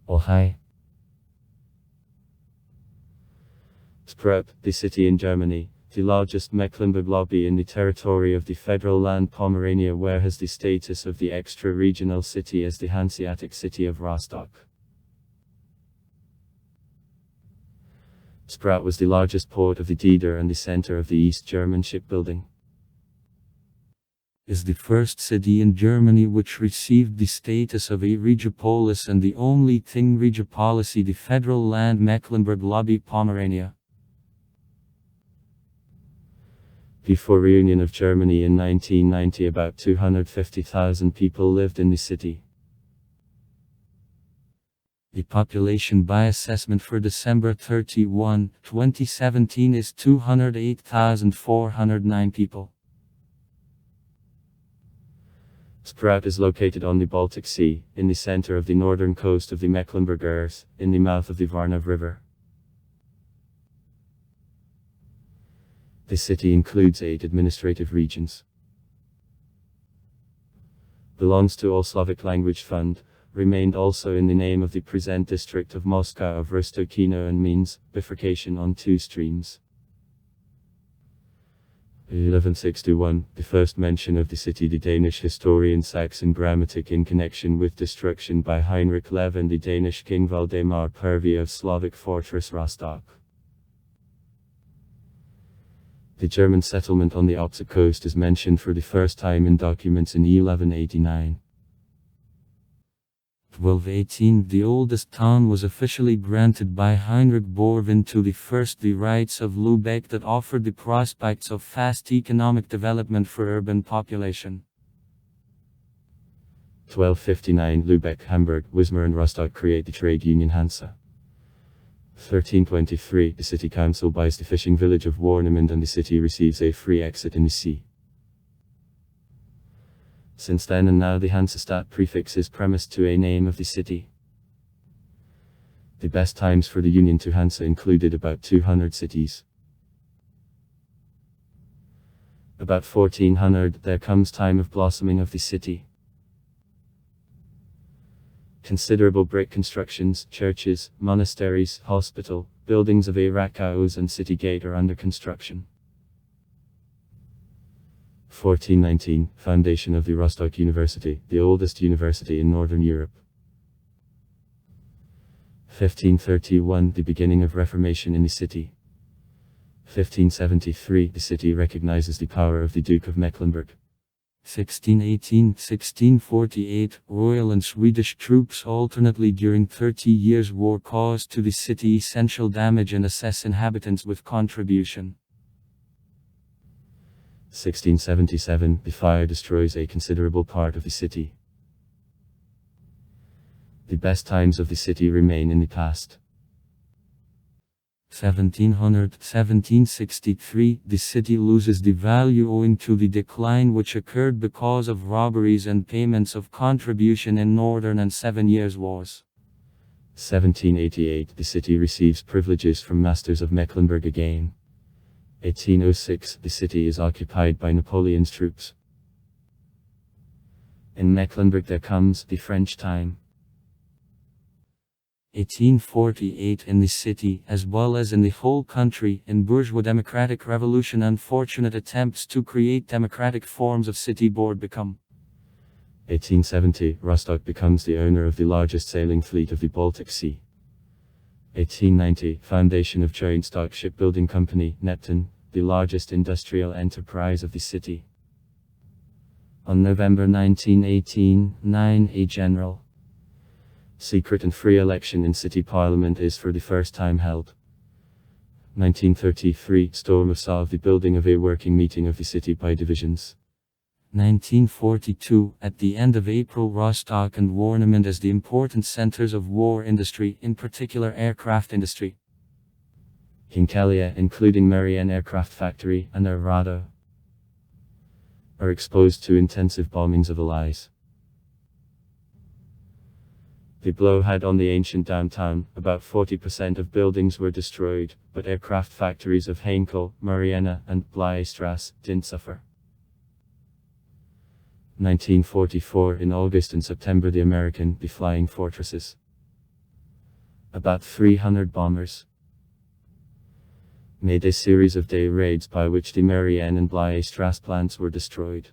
Oh hi. Sprepp, the city in Germany, the largest Mecklenburg lobby in the territory of the federal land Pomerania, where has the status of the extra-regional city as the Hanseatic city of Rostock. Sprepp was the largest port of the Deder and the center of the East German shipbuilding. Is the first city in Germany which received the status of a regiopolis and the only thing regiopolicy the federal land Mecklenburg lobby Pomerania. Before reunion of Germany in 1990, about 250,000 people lived in the city. The population by assessment for December 31, 2017 is 208,409 people. Sprepp is located on the Baltic Sea, in the center of the northern coast of the Mecklenburg Earth, in the mouth of the Varna River. The city includes 8 administrative regions. Belongs to All Slavic Language Fund, remained also in the name of the present district of Moscow of Rostokino, and means bifurcation on 2 streams. 1161, the first mention of the city, the Danish historian Saxon Grammatic, in connection with destruction by Heinrich Lev and the Danish king Valdemar Purvey of Slavic fortress Rostock. The German settlement on the opposite coast is mentioned for the first time in documents in 1189. 1218, the oldest town was officially granted by Heinrich Borwin to the first the rights of Lübeck that offered the prospects of fast economic development for urban population. 1259, Lübeck, Hamburg, Wismar and Rostock create the trade union Hansa. 1323, the city council buys the fishing village of Warnemünde and the city receives a free exit in the sea. Since then and now the Hansestadt prefix is premised to a name of the city. The best times for the union to Hansa included about 200 cities. About 1400, there comes time of blossoming of the city. Considerable brick constructions, churches, monasteries, hospital, buildings of a Rathaus and city gate are under construction. 1419, foundation of the Rostock University, the oldest university in Northern Europe. 1531, the beginning of Reformation in the city. 1573, the city recognizes the power of the Duke of Mecklenburg. 1618-1648, Royal and Swedish troops alternately during 30 years' war caused to the city essential damage and assess inhabitants with contribution. 1677, the fire destroys a considerable part of the city. The best times of the city remain in the past. 1763, the city loses the value owing to the decline which occurred because of robberies and payments of contribution in Northern and 7 Years' Wars. 1788, the city receives privileges from masters of Mecklenburg again. 1806, the city is occupied by Napoleon's troops. In Mecklenburg there comes the French time. 1848, in the city, as well as in the whole country, in bourgeois democratic revolution, unfortunate attempts to create democratic forms of city board become. 1870, Rostock becomes the owner of the largest sailing fleet of the Baltic Sea. 1890, foundation of joint stock shipbuilding company, Neptune, the largest industrial enterprise of the city. On November 1918, a general, secret and free election in city parliament is for the first time held. 1933, storm of Saw of the building of a working meeting of the city by divisions. 1942, at the end of April, Rostock and Warnemünde as the important centers of war industry, in particular aircraft industry. Kinkalia, including Marianne Aircraft Factory and Arado, are exposed to intensive bombings of Allies. The blow had on the ancient downtown, about 40% of buildings were destroyed, but aircraft factories of Heinkel, Marianne, and Bleistrasse didn't suffer. 1944, in August and September, the Flying Fortresses. About 300 bombers made a series of day raids by which the Marianne and Blaye Strasse plants were destroyed.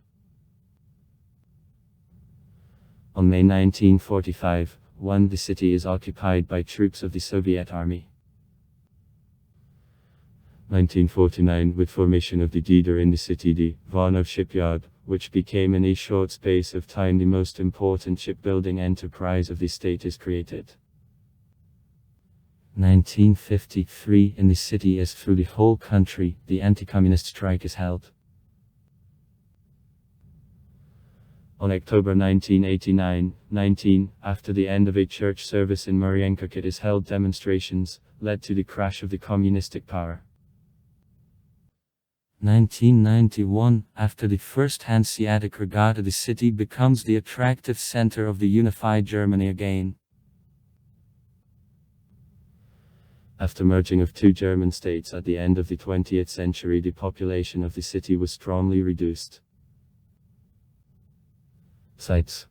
On May 1945, the city is occupied by troops of the Soviet Army. 1949, with formation of the leader in the city, the Varnov shipyard, which became in a short space of time the most important shipbuilding enterprise of the state, is created. 1953, in the city as through the whole country, the anti-communist strike is held. On October 1989, after the end of a church service in Marienburg, it is held demonstrations, led to the crash of the communistic power. 1991, after the First Hanseatic Regatta, the city becomes the attractive center of the unified Germany again. After merging of two German states at the end of the 20th century, the population of the city was strongly reduced. Sites: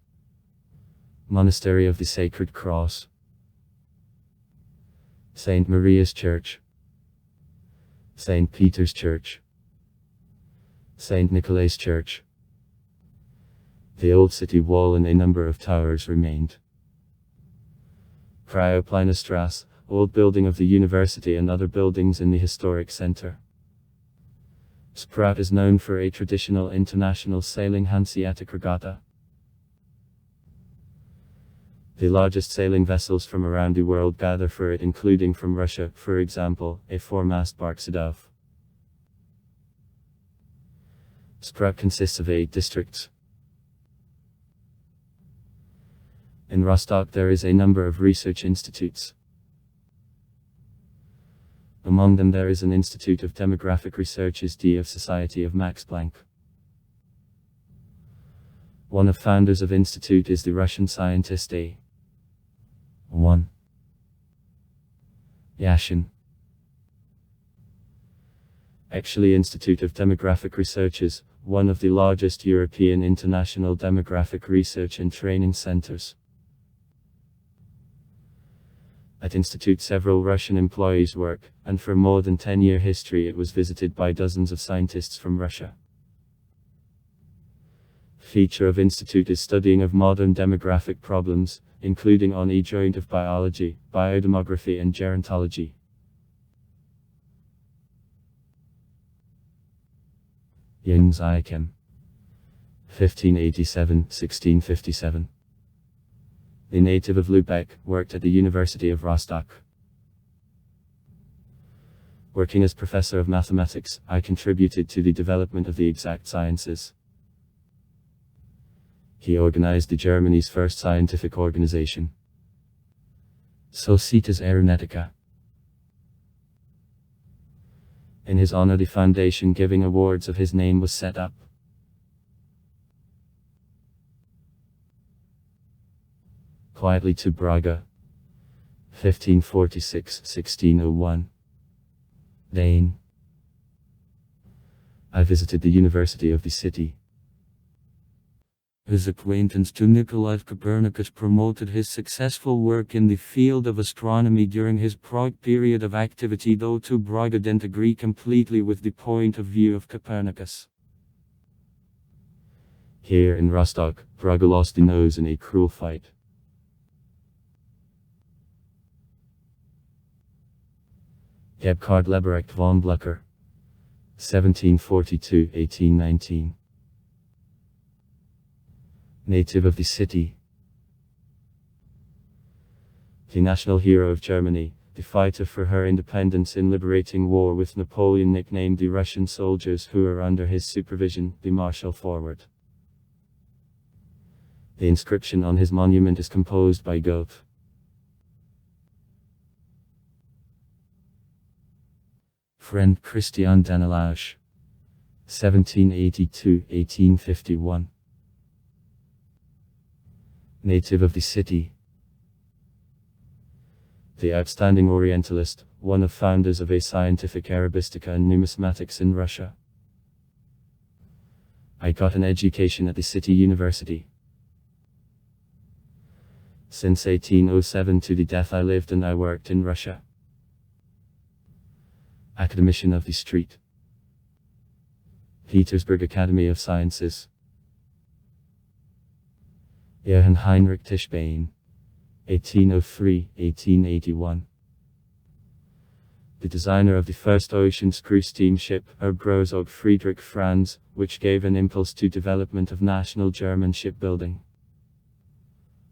Monastery of the Sacred Cross, St. Maria's Church, St. Peter's Church, St. Nicholas Church. The old city wall and a number of towers remained. Cryopleine Strasse, old building of the university and other buildings in the historic center. Sprat is known for a traditional international sailing Hanseatic Regatta. The largest sailing vessels from around the world gather for it, including from Russia, for example, a 4-mast bark Sedov. Sprat consists of 8 districts. In Rostock there is a number of research institutes. Among them there is an Institute of Demographic Researches of Society of Max Planck. One of founders of institute is the Russian scientist A. 1. Yashin. Actually, Institute of Demographic Research is one of the largest European international demographic research and training centers. At Institute several Russian employees work, and for more than 10-year history it was visited by dozens of scientists from Russia. Feature of Institute is studying of modern demographic problems, including on a joint of biology, biodemography and gerontology. Jung Ziakem, 1587–1657. The native of Lübeck, worked at the University of Rostock. Working as professor of mathematics, I contributed to the development of the exact sciences. He organized Germany's first scientific organization, Societas Aeronautica. In his honor, the foundation giving awards of his name was set up. Quietly to Braga, 1546–1601. Dane. I visited the University of the city. His acquaintance to Nicolaus Copernicus promoted his successful work in the field of astronomy during his Prague period of activity, though to Braga didn't agree completely with the point of view of Copernicus. Here in Rostock, Braga lost the nose in a cruel fight. Gebhard Leberecht von Blücher, 1742–1819. Native of the city. The national hero of Germany, the fighter for her independence in liberating war with Napoleon, nicknamed the Russian soldiers who were under his supervision, the Marshal Forward. The inscription on his monument is composed by Goethe. Friend Christian Danelage, 1782–1851. Native of the city. The outstanding Orientalist, one of founders of a scientific Arabistica and numismatics in Russia. I got an education at the city university. Since 1807 to the death I lived and I worked in Russia. Academician of the Street. Petersburg Academy of Sciences. Johann Heinrich Tischbein. 1803-1881. The designer of the first ocean screw steamship, Rostock Friedrich Franz, which gave an impulse to development of national German shipbuilding.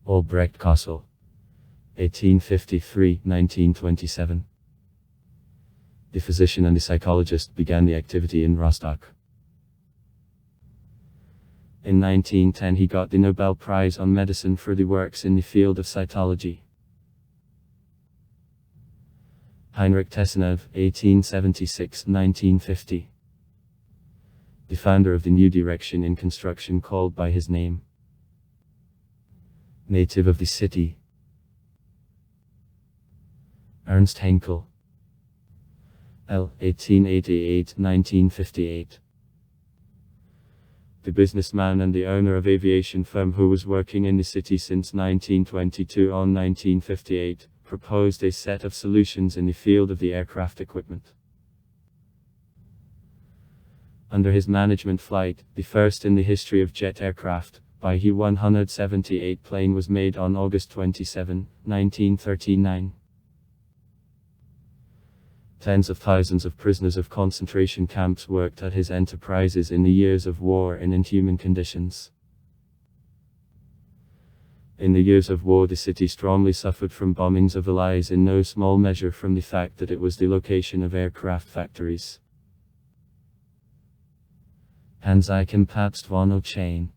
Albrecht Castle. 1853-1927. The physician and the psychologist began the activity in Rostock. In 1910 he got the Nobel Prize on Medicine for the works in the field of cytology. Heinrich Tessenov, 1876-1950. The founder of the new direction in construction called by his name. Native of the city. Ernst Henkel. L. 1888-1958. The businessman and the owner of aviation firm who was working in the city since 1922 on 1958, proposed a set of solutions in the field of the aircraft equipment. Under his management flight, the first in the history of jet aircraft, by He 178 plane was made on August 27, 1939. Tens of thousands of prisoners of concentration camps worked at his enterprises in the years of war in inhuman conditions. In the years of war the city strongly suffered from bombings of Allies, in no small measure from the fact that it was the location of aircraft factories. Hans Eichen Pabst von Ochain.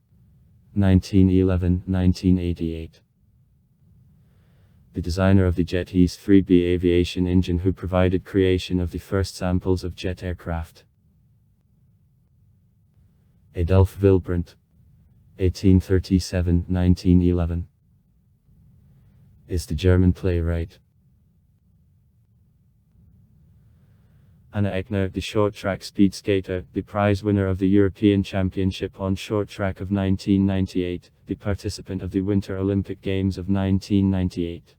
1911-1988. The designer of the Jet East 3B aviation engine who provided creation of the first samples of jet aircraft. Adolf Wilbrandt. 1837-1911. Is the German playwright. Anna Eckner, the short track speed skater, the prize winner of the European Championship on short track of 1998, the participant of the Winter Olympic Games of 1998.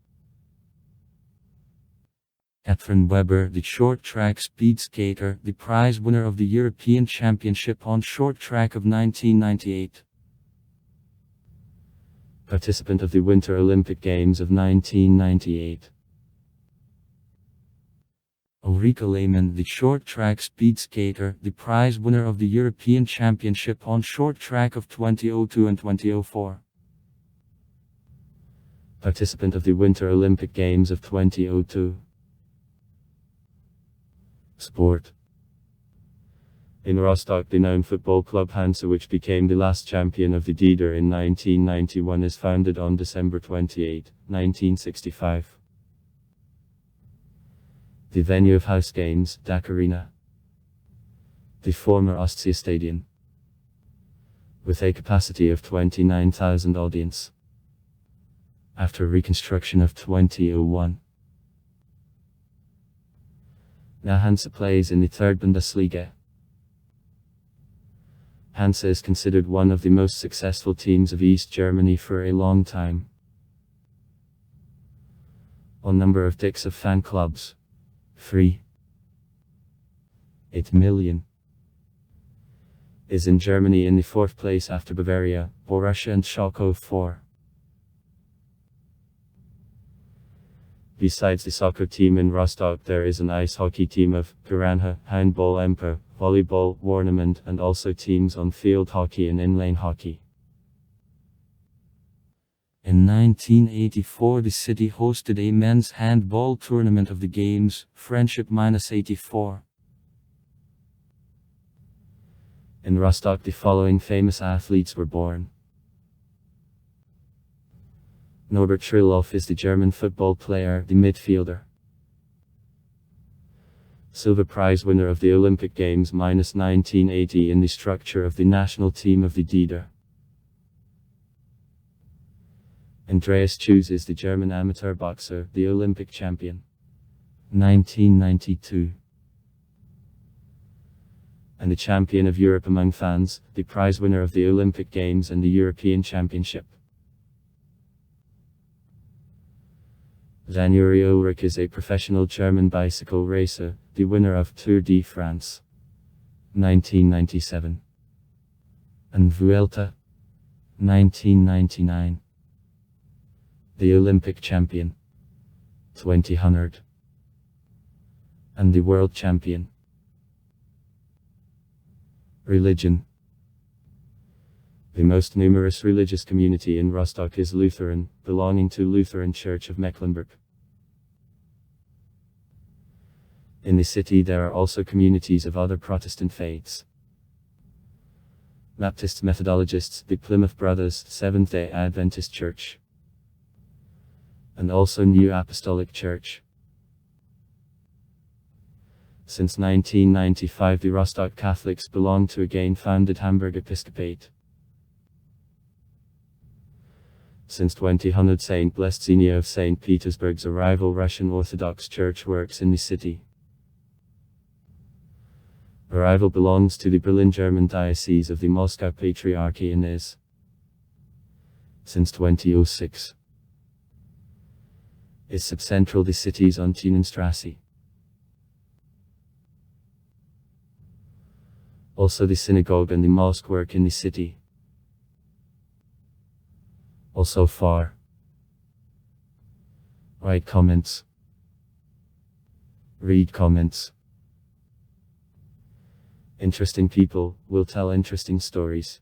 Katrin Weber, the short track speed skater, the prize winner of the European Championship on short track of 1998. Participant of the Winter Olympic Games of 1998. Ulrika Lehmann, the short track speed skater, the prize winner of the European Championship on short track of 2002 and 2004. Participant of the Winter Olympic Games of 2002. Sport. In Rostock, the known football club Hansa, which became the last champion of the DDR in 1991, is founded on December 28, 1965. The venue of house games, DAC Arena. The former Ostsee Stadion. With a capacity of 29,000 audience. After reconstruction of 2001. Now Hansa plays in the third Bundesliga. Hansa is considered one of the most successful teams of East Germany for a long time. On number of ticks of fan clubs. 3. 8 million. Is in Germany in the fourth place after Bavaria, Borussia and Schalke 4. Besides the soccer team in Rostock, there is an ice hockey team of Piranha, handball Emper, volleyball, Warnemund, and also teams on field hockey and inline hockey. In 1984 the city hosted a men's handball tournament of the games, Friendship-84. In Rostock the following famous athletes were born. Norbert Schrilloff is the German football player, the midfielder. Silver prize winner of the Olympic Games -1980 in the structure of the national team of the DDR. Andreas Chus is the German amateur boxer, the Olympic champion. 1992. And the champion of Europe among fans, the prize winner of the Olympic Games and the European Championship. January Ulrich is a professional German bicycle racer, the winner of Tour de France 1997 and Vuelta 1999. The Olympic champion 2000 and the world champion. Religion. The most numerous religious community in Rostock is Lutheran, belonging to Lutheran Church of Mecklenburg. In the city there are also communities of other Protestant faiths. Baptist Methodologists, the Plymouth Brothers, Seventh-day Adventist Church, and also New Apostolic Church. Since 1995 the Rostock Catholics belong to again founded Hamburg Episcopate. Since 2000 Saint Blestzenia of St. Petersburg's a rival Russian Orthodox Church works in the city. Arrival belongs to the Berlin German Diocese of the Moscow Patriarchy and is, since 2006, is subcentral the city's Untunenstrasse. Also the synagogue and the mosque work in the city. Also far. Write comments. Read comments. Interesting people will tell interesting stories.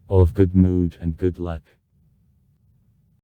All of good mood and good luck.